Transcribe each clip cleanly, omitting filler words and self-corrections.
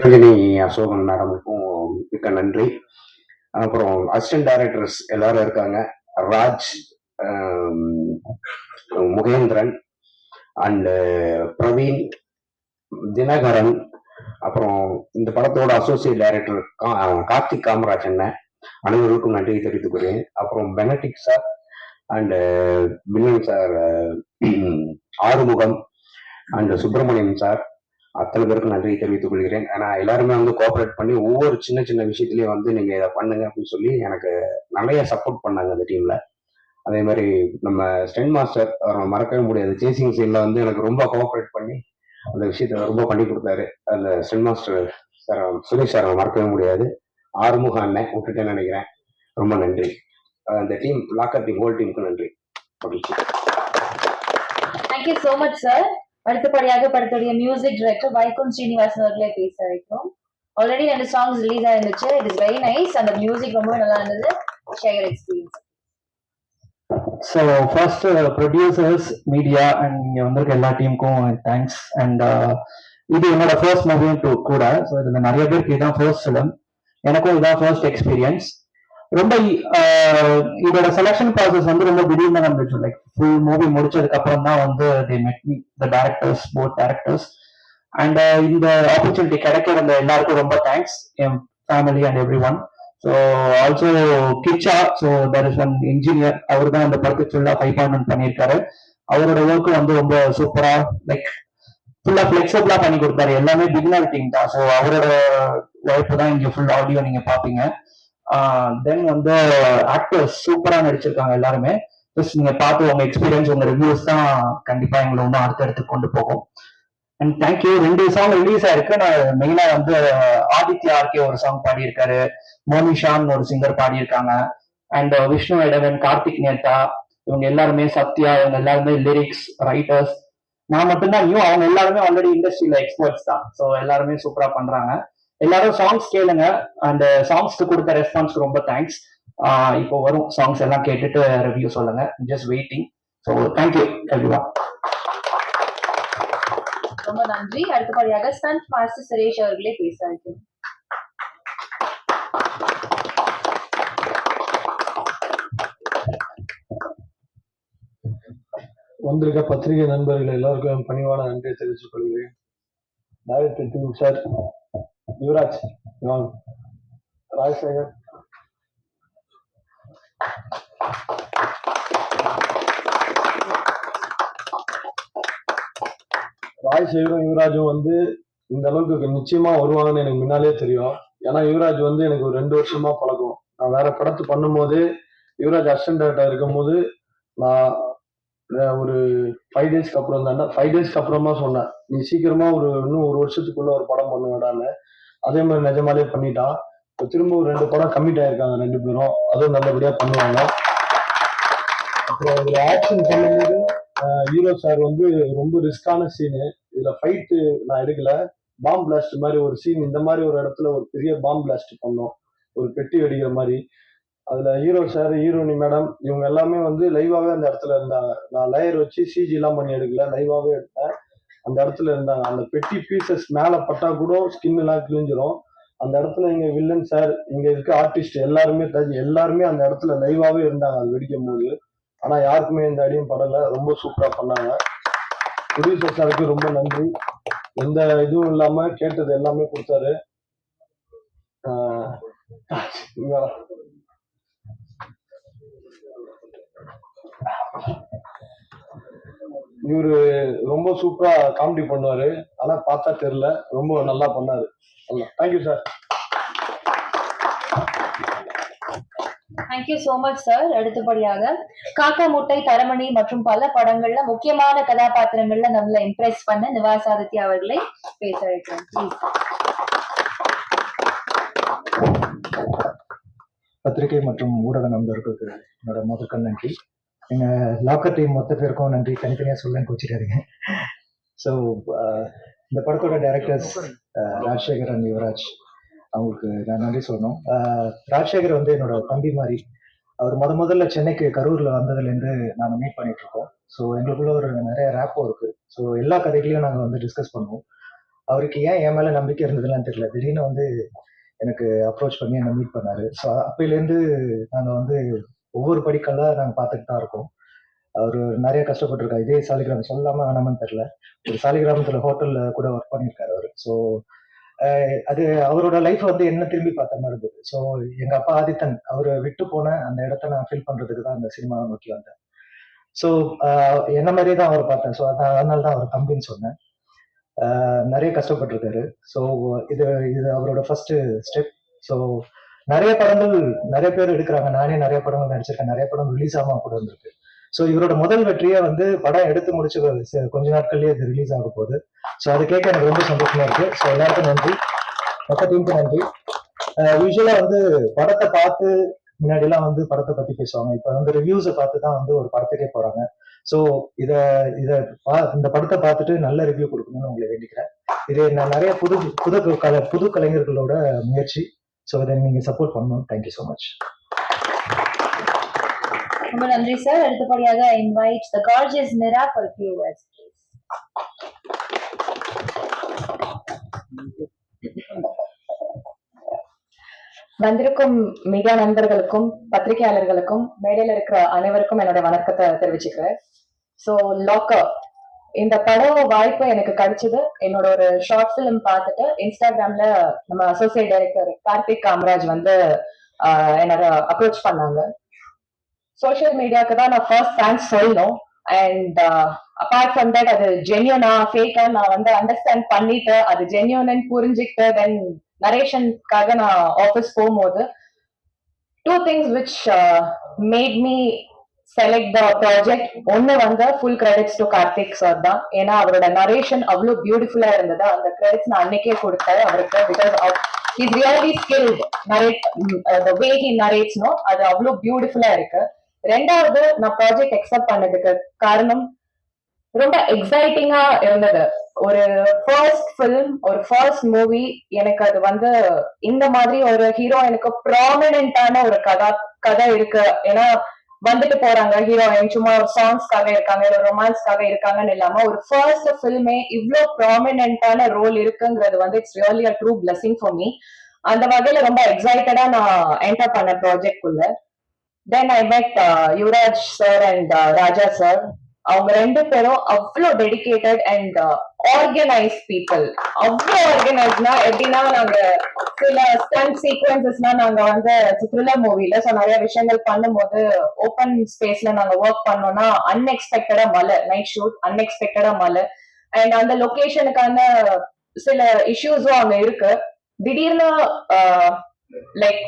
நிரஞ்சனி அசோகன் மேடமுக்கும் மிக்க நன்றி. அப்புறம் அசிஸ்டன்ட் டைரக்டர்ஸ் எல்லாரும் இருக்காங்க. ராஜ், முகேந்திரன் அண்டு பிரவீன், தினகரன், அப்புறம் இந்த படத்தோட அசோசியேட் டைரக்டர் கார்த்திக் காமராஜ் அண்ணன், அனைவருக்கும் நன்றி தெரிவித்துக் கொள்கிறேன். அப்புறம் Benedict sir and villain sir Arumugam and Subramaniam sir, அத்தனை பேருக்கும் நன்றி தெரிவித்துக் கொள்கிறேன். ஏன்னா எல்லாருமே வந்து கோஆபரேட் பண்ணி ஒவ்வொரு சின்ன சின்ன விஷயத்துலயும் வந்து நீங்க இதை பண்ணுங்க அப்படின்னு சொல்லி எனக்கு நிறைய சப்போர்ட் பண்ணாங்க அந்த டீம்ல. அதே மாதிரி நம்ம ஸ்டென் மாஸ்டர் மறக்கவே முடியாது. சேசிங் சீன்ல வந்து எனக்கு ரொம்ப கோஆபரேட் பண்ணி அந்த விஷயத்த ரொம்ப பண்ணி கொடுத்தாரு. அந்த stand master sir Suresh sir மறக்கவே முடியாது. ஆறுமுக அண்ணன் விட்டுட்டேன்னு நினைக்கிறேன். ரொம்ப நன்றி. அந்த டீம் லாக்கர் டீம் ஹோல் டீமுக்கு நன்றி. Thank you so much sir. அடுத்தபடியாக படத்துடைய மியூசிக் டைரக்டர் வைகுண்ட் ஸ்ரீனிவாசன் அவர்களே பேச வைக்கும். ஆல்ரெடி 2 சாங்ஸ் ரிலீஸ் ஆயிருந்துச்சு. It is very nice. அந்த மியூசிக் ரொம்ப நல்லா இருந்தது. Share experience. So first producers, media and இங்கே வந்திருக்க எல்லா டீமுக்கும் தேங்க்ஸ். அண்ட் இது என்னோட ஃபர்ஸ்ட் மூவி கூட. ஸோ இதில் நிறைய பேருக்கு இதுதான் ஃபர்ஸ்ட் ஃபிலிம். எனக்கும் இதான் ஃபர்ஸ்ட் எக்ஸ்பீரியன்ஸ். ரொம்ப இதோட செலக்ஷன் ப்ராசஸ் வந்து ரொம்ப திடீர்னு நடந்துச்சு. லைக் ஃபுல் மூவி முடிச்சதுக்கு அப்புறம் தான் வந்து they met me, the directors, both directors. And இந்த ஆப்பர்ச்சுனிட்டி கிடைக்கிற எல்லாருக்கும் ரொம்ப தேங்க்ஸ், என் family and everyone. So also Kicha, so there is one engineer, அவர் தான் அந்த படத்துக்கு ஃபுல்லாக 5.1 பண்ணியிருக்காரு. அவரோட ஒர்க்கு வந்து ரொம்ப சூப்பரா, லைக் ஃபுல்லா ஃபிளெக்சிபிளா பண்ணி கொடுத்தாரு. எல்லாமே பிகினர் டீம் தான். ஸோ அவரோட உழைப்பு தான் இங்க ஃபுல் ஆடியோ நீங்க பாப்பீங்க. தென் வந்து ஆக்டர்ஸ் சூப்பரா நடிச்சிருக்காங்க எல்லாருமே. ஜஸ்ட் நீங்க பார்த்து உங்க எக்ஸ்பீரியன்ஸ், உங்க ரிவ்யூஸ் தான் கண்டிப்பா எங்களை இன்னும் அடுத்தடுத்து கொண்டு போகும். And thank you. 2 சாங் ரிலீஸ் ஆயிருக்கு. நான் மெயினா வந்து ஆதித்யா ஆர்கே ஒரு சாங் பாடியிருக்காரு, மோனிஷான்னு ஒரு சிங்கர் பாடியிருக்காங்க, அண்ட் விஷ்ணு எடவன், கார்த்திக் நேத்தா, இவங்க எல்லாருமே, சத்யா, இவங்க எல்லாருமே லிரிக்ஸ் ரைட்டர்ஸ். நான் மட்டும்தான் நியூ, அவங்க எல்லாருமே ஆல்ரெடி இண்டஸ்ட்ரியில எக்ஸ்பர்ட்ஸ் தான். ஸோ எல்லாருமே சூப்பரா பண்றாங்க. எல்லாரும் சாங்ஸ் கேளுங்க. அந்த சாங்ஸ்க்கு கொடுத்த ரெஸ்பான்ஸ்க்கு ரொம்ப தேங்க்ஸ். இப்போ வரும் சாங்ஸ் எல்லாம் கேட்டுட்டு ரிவ்யூ சொல்லுங்க. Just waiting. So thank you everyone. ரொம்ப நன்றி. அடுத்தபடியாக ஸ்டண்ட் மாஸ்டர் சுரேஷ் அவர்களே பேச வைக்கும். வந்திருக்க பத்திரிகை நண்பர்கள் எல்லாருக்கும் பணிவான நன்றியை தெரிவித்துக் கொள்கிறேன். Director team sir, Yuvraj, Rajasekar, ராஜசேகரும் யுவராஜும் வந்து இந்த அளவுக்கு நிச்சயமா வருவாங்கன்னு எனக்கு முன்னாலே தெரியும். ஏன்னா யுவராஜ் வந்து எனக்கு ஒரு 2 வருஷமா பழக்கம். நான் வேற படத்து பண்ணும் போது யுவராஜ் அசிஸ்டன்ட் டைரக்டர் இருக்கும் போது நான் ஒரு 5 டேஸ்க்கு அப்புறம் தானே 5 டேஸ்க்கு அப்புறமா சொன்னேன், நீ சீக்கிரமா இன்னும் 1 வருஷத்துக்குள்ள ஒரு படம் பண்ணுவேடான்னு. அதே மாதிரி நிஜமாலே பண்ணிட்டான். இப்போ திரும்ப ஒரு 2 படம் கமிட் ஆயிருக்காங்க 2 பேரும். அதுவும் நல்லபடியா பண்ணுவாங்க. அப்புறம் இதுல ஆக்ஷன் பண்ணும்போது ஹீரோ சார் வந்து ரொம்ப ரிஸ்கான சீனு. இதுல ஃபைட்டு நான் எடுக்கல, பாம் பிளாஸ்ட் மாதிரி ஒரு சீன். இந்த மாதிரி ஒரு இடத்துல ஒரு பெரிய பாம் பிளாஸ்ட் பண்ணோம், ஒரு பெட்டி வெடிக்கிற மாதிரி. அதுல ஹீரோ சார், ஹீரோனி மேடம், இவங்க எல்லாமே வந்து லைவாவே அந்த இடத்துல இருந்தாங்க. நான் லேயர் வச்சு சிஜி எல்லாம் பண்ணி எடுக்கல, லைவாவே எடுத்தேன். அந்த இடத்துல இருந்தாங்க. அந்த பெட்டி பீசஸ் மேல பட்டா கூட ஸ்கின் எல்லாம் கிழிஞ்சிரும். அந்த இடத்துல இங்க வில்லன் சார், இங்க இருக்க ஆர்டிஸ்ட் எல்லாருமே அந்த இடத்துல லைவாவே இருந்தாங்க அது வெடிக்கும் போது. ஆனா யாருக்குமே எந்த அடியும் படல. ரொம்ப சூப்பரா பண்ணாங்க. ப்ரொடியூசர் சாருக்கு ரொம்ப நன்றி. எந்த இதுவும் இல்லாம கேட்டது எல்லாமே கொடுத்தாரு. இவரு ரொம்ப சூப்பரா காமெடி பண்ணுவாரு. ஆனா பார்த்தா தெரியல, ரொம்ப நல்லா பண்ணாரு. Thank you sir. Thank you so much sir. அடுத்தபடியாக காக்கா முட்டை, தரமணி மற்றும் பல படங்கள்ல முக்கியமான கதாபாத்திரங்கள்ல நம்மள இம்ப்ரெஸ் பண்ண நிவாசாதித்யா அவர்களை பேச வைக்கிறேன். பத்திரிகை மற்றும் ஊடக நண்பர்களுக்கு என்னோட முதற்கண் நன்றி. எங்க லாக்கர் டீம் மொத்த பேருக்கும் நன்றி. தனித்தனியா சொல்லன்னு வச்சுக்காதீங்க. ஸோ இந்த படத்தோட டைரக்டர்ஸ் ராஜசேகர் அண்ட் யுவராஜ், அவங்களுக்கு நான் நன்றி சொல்லணும். ராஜசேகர் வந்து என்னோட தம்பி மாதிரி. அவர் முதல்ல சென்னைக்கு கரூர்ல வந்ததுலேருந்து நாங்கள் மீட் பண்ணிட்டு இருக்கோம். ஸோ எங்களுக்குள்ள ஒரு நிறைய ரேப்போ இருக்கு. ஸோ எல்லா கதைகளையும் நாங்கள் வந்து டிஸ்கஸ் பண்ணுவோம். அவருக்கு ஏன் என் மேல நம்பிக்கை இருந்ததுலாம் தெரியல. திடீர்னு வந்து எனக்கு அப்ரோச் பண்ணி என்னை மீட் பண்ணாரு. ஸோ அப்பையிலேருந்து நாங்கள் வந்து ஒவ்வொரு படிக்கெல்லாம் நாங்கள் பார்த்துட்டு தான் இருக்கோம். அவர் நிறைய கஷ்டப்பட்டிருக்காரு. இதே சாலிகிராமம் சொல்லாம வேணாமான்னு தெரியல. ஒரு சாலிகிராமத்தில் ஹோட்டலில் கூட ஒர்க் பண்ணியிருக்காரு அவர். ஸோ அது அவரோட லைஃப் வந்து என்ன திரும்பி பார்த்த மாதிரி இருந்தது. ஸோ எங்க அப்பா ஆதித்தன் அவரை விட்டு போன அந்த இடத்த நான் ஃபீல் பண்றதுக்கு தான் அந்த சினிமாவை நோக்கி வந்தேன். ஸோ என்ன மாதிரியே தான் அவர் பார்த்தேன். ஸோ அதனால தான் அவர் தம்பின்னு சொன்னேன். நிறைய கஷ்டப்பட்டிருக்காரு. ஸோ இது இது அவரோட ஃபர்ஸ்ட் ஸ்டெப். ஸோ நிறைய படங்கள் நிறைய பேர் எடுக்கிறாங்க. நானே நிறைய படங்கள் நடிச்சிருக்கேன். நிறைய படம் ரிலீஸ் ஆகாம கூட வந்திருக்கு. ஸோ இவரோட முதல் வெற்றியை வந்து படம் எடுத்து முடிச்சு கொஞ்ச நாட்கள்லயே அது ரிலீஸ் ஆக போகுது. ஸோ அது கேட்க எனக்கு ரொம்ப சந்தோஷமா இருக்கு. ஸோ எல்லாருக்கும் நன்றி, மொத்த டீமுக்கு நன்றி. யூஸ்வலா வந்து படத்தை பார்த்து முன்னாடிலாம் வந்து படத்தை பத்தி பேசுவாங்க. இப்ப வந்து ரிவ்யூஸை பார்த்து தான் வந்து ஒரு படத்துக்கே போறாங்க. ஸோ இத இத இந்த படத்தை பார்த்துட்டு நல்ல ரிவ்யூ கொடுக்கணும்னு உங்களை வேண்டிக்கிறேன். இது நான் நிறைய புது கலைஞர்களோட முயற்சி. ஸோ இதை நீங்க சப்போர்ட் பண்ணணும். Thank you so much. ரொம்ப நன்றி சார். அடுத்தபடியாக invite the gorgeous Mira for few words please. வந்திருக்கும் மீடியா நண்பர்களுக்கும் பத்திரிகையாளர்களுக்கும் மேடையில் இருக்கிற அனைவருக்கும் என்னோட வணக்கத்தை தெரிவிச்சுக்கிறேன். ஸோ லாக்கர் இந்த படம் வாய்ப்பு எனக்கு கிடைச்சது என்னோட ஒரு ஷார்ட் ஃபிலிம் பார்த்துட்டு இன்ஸ்டாகிராம்ல நம்ம அசோசியேட் டைரக்டர் கார்த்திக் காமராஜ் வந்து என்னோட அப்ரோச் பண்ணாங்க. சோஷியல் மீடியாவுக்கு தான் நான் ஃபர்ஸ்ட் தேங்க்ஸ் சொல்லணும். அண்ட் அப்பார்ட் ஃப்ரம் தட் அது ஜென்யூனா ஃபேக்கா நான் வந்து அண்டர்ஸ்டாண்ட் பண்ணிட்டு அது ஜென்யூன்னு புரிஞ்சுக்கிட்டு தென் நரேஷனுக்காக நான் ஆஃபீஸ் போகும்போது 2 things which made me select the project. ஒன்னு வந்து full credits to Karthik sir தான். ஏன்னா அவரோட நரேஷன் அவ்வளோ பியூட்டிஃபுல்லா இருந்தது. அந்த கிரெடிட்ஸ் நான் அன்னைக்கே கொடுத்தேன் அவருக்கு. Because is really skilled narrate the way he narrates no அது அவ்வளோ பியூட்டிஃபுல்லா இருக்கு. ரெண்டாவது நான் ப்ராஜெக்ட் அக்செப்ட் பண்ணதுக்கு காரணம் ரொம்ப எக்ஸைட்டிங்கா இருந்தது. ஒரு ஃபர்ஸ்ட் ஃபிலிம், ஒரு ஃபர்ஸ்ட் மூவி. எனக்கு அது வந்து இந்த மாதிரி ஒரு ஹீரோயினுக்கு ப்ராமினென்டான ஒரு கதை இருக்கு. ஏன்னா வந்துட்டு போறாங்க ஹீரோயின், சும்மா ஒரு சாங்ஸ்க்காக இருக்காங்க, ஒரு ரொமான்ஸ்க்காக இருக்காங்கன்னு இல்லாம ஒரு ஃபர்ஸ்ட் ஃபில்மே இவ்வளோ ப்ராமினென்டான ரோல் இருக்குங்கிறது வந்து it's really a true blessing for me. அந்த வகையில ரொம்ப எக்ஸைட்டடா நான் என்டர் பண்ண ப்ராஜெக்ட் குள்ள. Then I met Yuvraj sir and Raja sir. அவங்க 2 பேரும் அவ்வளோ டெடிகேட்டட் அண்ட் ஆர்கனைஸ் பீப்புள். அவ்வளோ ஆர்கனைஸ்னா எப்படின்னா நாங்க சில ஸ்டண்ட் சீக்வன்சஸ்லாம் நாங்க வந்து த்ரில்லர் மூவில ஸோ நிறைய விஷயங்கள் பண்ணும்போது ஓப்பன் ஸ்பேஸ்ல நாங்க ஒர்க் பண்ணோம்னா அன்எக்ஸ்பெக்டடா மழை, நைட் ஷூட் அன்எக்ஸ்பெக்டடா மழை. அண்ட் அந்த லொகேஷனுக்கான சில இஷ்யூஸும் அங்க இருக்கு. திடீர்னு லைக்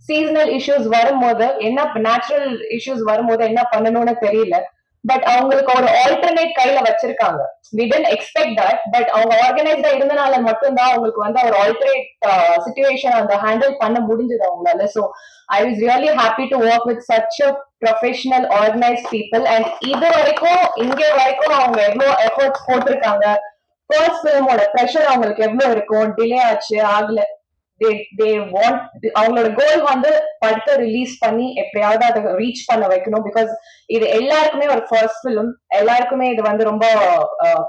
சீசனல் இஷ்யூஸ் வரும்போது என்ன, நேச்சுரல் இஷ்யூஸ் வரும்போது என்ன பண்ணணும்னு தெரியல. பட் அவங்களுக்கு ஒரு ஆல்டர்னேட் கையில வச்சிருக்காங்க. we didn't expect that. But அவங்க ஆர்கனைஸ்டா இருந்தனால மட்டும்தான் அவங்களுக்கு வந்து ஒரு ஆல்டர்னேட் சிச்சுவேஷன் அந்த ஹேண்டில் பண்ண முடிஞ்சது அவங்களால. So I was really happy to work with such a professional organised people. And இது வரைக்கும் இங்கே வரைக்கும் அவங்க எவ்வளோ எஃபர்ட்ஸ் போட்டிருக்காங்க. ஃபர்ஸ்ட் ஃபிலிமோட ப்ரெஷர் அவங்களுக்கு எவ்வளவு இருக்கும், டிலே ஆச்சு ஆகல. அவங்களோட கோல் வந்து படத்தை ரிலீஸ் பண்ணி எப்படியாவது அதை ரீச் பண்ண வைக்கணும். பிகாஸ் இது எல்லாருக்குமே ஒரு ஃபர்ஸ்ட் ஃபிலிம், எல்லாருக்குமே இது வந்து ரொம்ப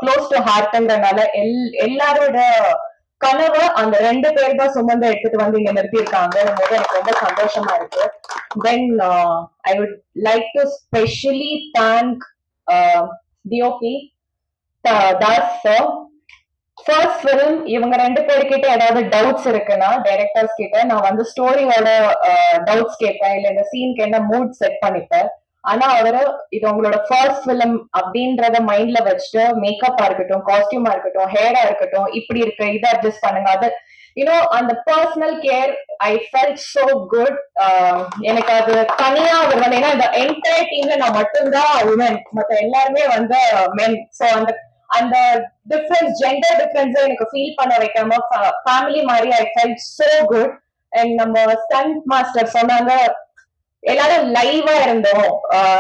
க்ளோஸ் டு ஹார்ட்ன்றனால எல்லாரோட கனவை அந்த 2 பேர் தான் சுமந்து எடுத்துட்டு வந்து இங்க நிறுத்தியிருக்காங்க. எனக்கு ரொம்ப சந்தோஷமா இருக்கு. Then I would like to specially thank DOP Das sir. First film இவங்க 2 பேர்கிட்ட ஏதாவது டவுட்ஸ் இருக்குன்னா டைரக்டர்ஸ் கிட்ட நான் வந்து ஸ்டோரியோட டவுட்ஸ் கேட்பேன், இல்ல இந்த சீனுக்கு என்ன மூட் செட் பண்ணிப்பேன். ஆனா அவரு இது உங்களோட ஃபர்ஸ்ட் ஃபிலிம் அப்படின்றத மைண்ட்ல வச்சுட்டு மேக்கப்பா இருக்கட்டும், காஸ்டியூமா இருக்கட்டும், ஹேரா இருக்கட்டும், இப்படி இருக்கு இதை அட்ஜஸ்ட் பண்ணுங்க, அது அந்த personal care I felt so good. எனக்கு அது தனியா அவர் வந்து ஏன்னா இந்த என்டையர் டீம்ல நான் மட்டும்தான் உமன், மற்ற எல்லாருமே வந்து மென். ஸோ அந்த டிஃபரன்ஸ், ஜெண்டர் டிஃபரன்ஸ் எனக்கு ஃபீல் பண்ண வைக்காம ஃபேமிலி மாதிரி I felt so good. And நம்ம ஸ்டண்ட் மாஸ்டர் சொன்னாங்க எல்லாரும் லைவா இருந்தோம்,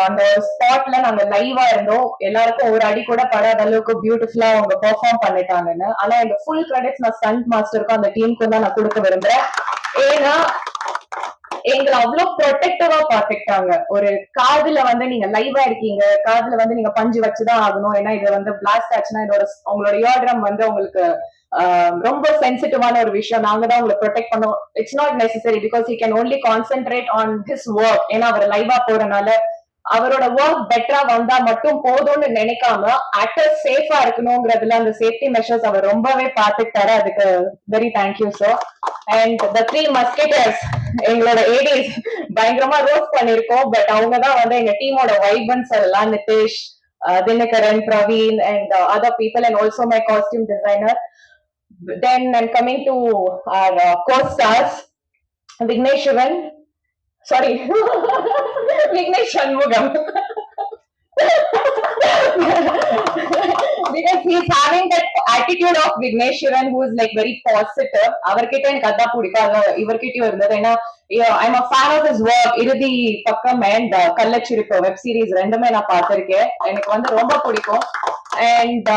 அந்த ஸ்பாட்ல நாங்க லைவா இருந்தோம், எல்லாருக்கும் ஒரு அடி கூட படாத அளவுக்கு பியூட்டிஃபுல்லா அவங்க பெர்ஃபார்ம் பண்ணிட்டாங்கன்னு. ஆனா இந்த ஃபுல் கிரெடிட்ஸ் நான் ஸ்டண்ட் மாஸ்டருக்கும் அந்த டீமுக்கும் தான் நான் கொடுக்க விரும்புறேன். ஏன்னா எங்களை அவ்வளவு ப்ரொடெக்டிவா பாத்துக்கிட்டாங்க. ஒரு காதுல வந்து நீங்க லைவா இருக்கீங்க, காதுல வந்து நீங்க பஞ்சு வச்சுதான் ஆகணும், ஏன்னா இது வந்து பிளாஸ்ட் ஆச்சுன்னா இதோட உங்களோட இயர்ட்ரம் வந்து உங்களுக்கு ரொம்ப சென்சிட்டிவான ஒரு விஷயம். நாங்க தான் உங்களை ப்ரொடெக்ட் பண்ணோம். It's not necessary because he can only concentrate on his work. ஏன்னா அவர் லைவா போறனால அவரோட ஒர்க் பெட்டரா வந்தா மட்டும் போதும்னு நினைக்காம ஆக்டர் சேஃபா இருக்கணுங்கிறதுல அந்த சேஃப்டி மெஷர்ஸ் அவர் ரொம்பவே பார்த்துக்கிட்டாரு. அதுக்கு very thank you sir. And the three musketeers எங்களோட ஏடிஸ் பயங்கரமா ரோஸ்ட் பண்ணிருக்கோம். பட் அவங்க தான் வந்து எங்க டீமோட வைபன்ஸ் எல்லாம். Nitish, Dinakaran, Praveen and other people and also my costume designer. Then I'm coming to our co-stars, Vignesh Shivan. Sorry, Vignesh Shanmugam. Because he's having that attitude of Vignesh Shivan who is like very positive. அவர்கிட்ட எனக்கு அதான் பிடிக்கும். இவர்கிட்டயும் இருந்தது. ஏன்னா I'm a fan of his work. இறுதி பக்கம் and கள்ளச்சிரிப்பு web series ரெண்டுமே நான் பார்த்திருக்கேன். எனக்கு வந்து ரொம்ப பிடிக்கும். அண்ட்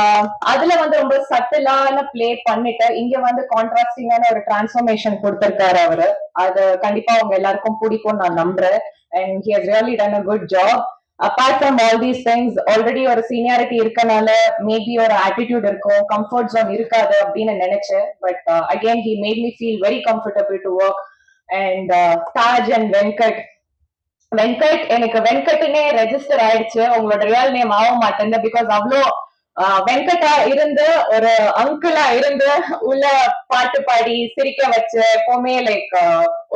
அதுல வந்து ரொம்ப சட்டிலான பிளே பண்ணிட்டு இங்க வந்து கான்ட்ராஸ்டிங்கான ஒரு டிரான்ஸ்ஃபர்மேஷன் கொடுத்திருக்காரு அவரு. அது கண்டிப்பா அவங்க எல்லாருக்கும் பிடிக்கும் நான் நம்புறேன். And he has really done a good job. Apart from all these things, already ஒரு சீனியாரிட்டி இருக்கனால மேபி ஒரு ஆட்டிடியூட் இருக்கும், கம்ஃபர்ட் ஜோன் இருக்காது அப்படின்னு நினைச்சேன். But again he made me feel very comfortable to work. And Taj and Venkat எனக்கு வெங்கட்னே register ஆயிடுச்சு. உங்களோட ரியல் நேம் ஆக மாட்டேன். பிகாஸ் அவ்வளோ வெங்கடா இருந்து ஒரு அங்கிளா இருந்து உள்ள பாட்டு பாடி சிரிக்க வச்சு எப்பவுமே லைக்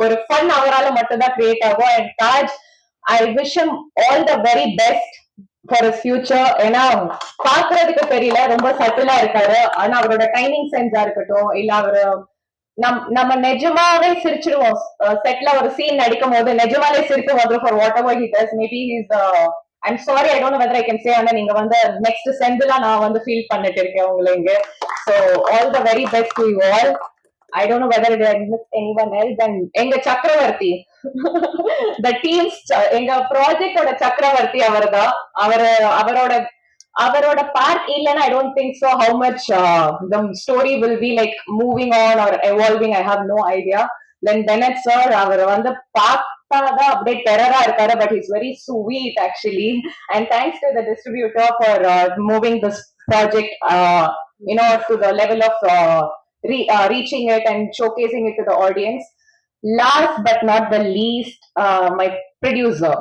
ஒரு ஃபன் அவரால மட்டும்தான் கிரியேட் ஆகும். And Taj, I wish him all the very best for his future. ஏன்னா பாக்குறதுக்கு தெரியல, ரொம்ப சட்டிலா இருக்காரு. ஆனா அவரோட டைமிங் சென்ஸா இருக்கட்டும், இல்ல அவரு நம்ம நிஜமாவே சிரிச்சிருவோம். செட்ல ஒரு சீன் நடிக்கும் போது நிஜமாவே சிரிப்பு வந்துடும் for what ever he does. Maybe he's I'm sorry, I don't know whether I can say. ஆனா நீங்க வந்து நெக்ஸ்ட் செந்திலா நான் வந்து ஃபீல் பண்ணிட்டு இருக்கேன் உங்களை இங்க. So all the very best to you all. I don't know whether I miss anyone else. And எங்க சக்கரவர்த்தி the teams எங்க ப்ராஜெக்டோட சக்கரவர்த்தி அவர்தான். அவரோட பார்ட் இல்லைன்னா I don't think so how much the story will be like moving on or evolving. I have no idea. Then Bennett sir, அவர் வந்து பார்த்தாதான் அப்படியே டெரரா இருக்காரு. But he's very sweet actually. And thanks to the distributor for moving this project to the level of reaching it and showcasing it to the audience. Last but not the least, my producer.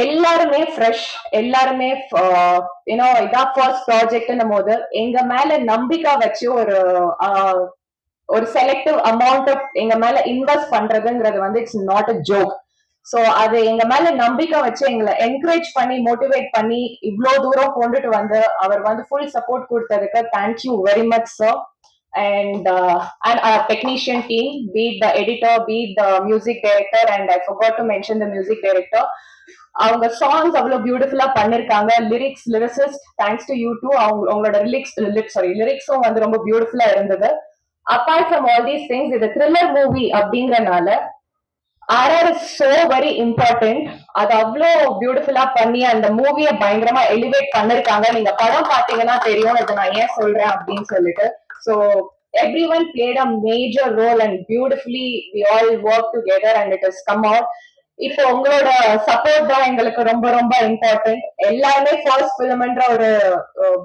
எல்லாருமே fresh, எல்லாருமே இதான் first ப்ராஜெக்ட்னும் போது எங்க மேல நம்பிக்கை வச்சு ஒரு selective amount of எங்க மேல இன்வெஸ்ட் பண்றதுங்கிறது வந்து it's not a joke. So அது எங்க மேல நம்பிக்கை வச்சு எங்களை என்கரேஜ் பண்ணி மோட்டிவேட் பண்ணி இவ்வளவு தூரம் கொண்டுட்டு வந்து அவர் வந்து ஃபுல் சப்போர்ட் கொடுத்ததுக்கு thank you very much sir. And our technician team, be it the editor, be it the music director, and I forgot to mention the music director. அவங்க சாங்ஸ் அவ்வளவு பியூட்டிஃபுல்லா பண்ணிருக்காங்க. Lyricist, thanks to you too. அவங்களோட லிரிக்ஸும் வந்து ரொம்ப பியூட்டிஃபுல்லா இருந்தது. Apart from all these things, இது த்ரில்லர் மூவி அப்படிங்கறனால RR is so very important. அது அவ்வளோ பியூட்டிஃபுல்லா பண்ணி அந்த மூவியை பயங்கரமா எலிவேட் பண்ணிருக்காங்க. நீங்க படம் பாத்தீங்கன்னா தெரியும் இதை நான் ஏன் சொல்றேன் அப்படின்னு சொல்லிட்டு. So everyone played a major role and beautifully we all worked together and it has come out. இப்போ உங்களோட சப்போர்ட் தான் எங்களுக்கு ரொம்ப ரொம்ப இம்பார்ட்டன்ட். எல்லாருமே ஃபர்ஸ்ட் ஃபிலிம்ன்ற ஒரு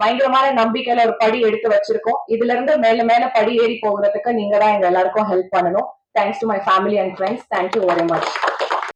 பயங்கரமான நம்பிக்கையில ஒரு படி எடுத்து வச்சிருக்கோம். இதுல இருந்து மேல மேல படி ஏறி போகிறதுக்கு நீங்க தான் எங்க எல்லாருக்கும் ஹெல்ப் பண்ணணும். Thanks to my family and friends. Thank you very much.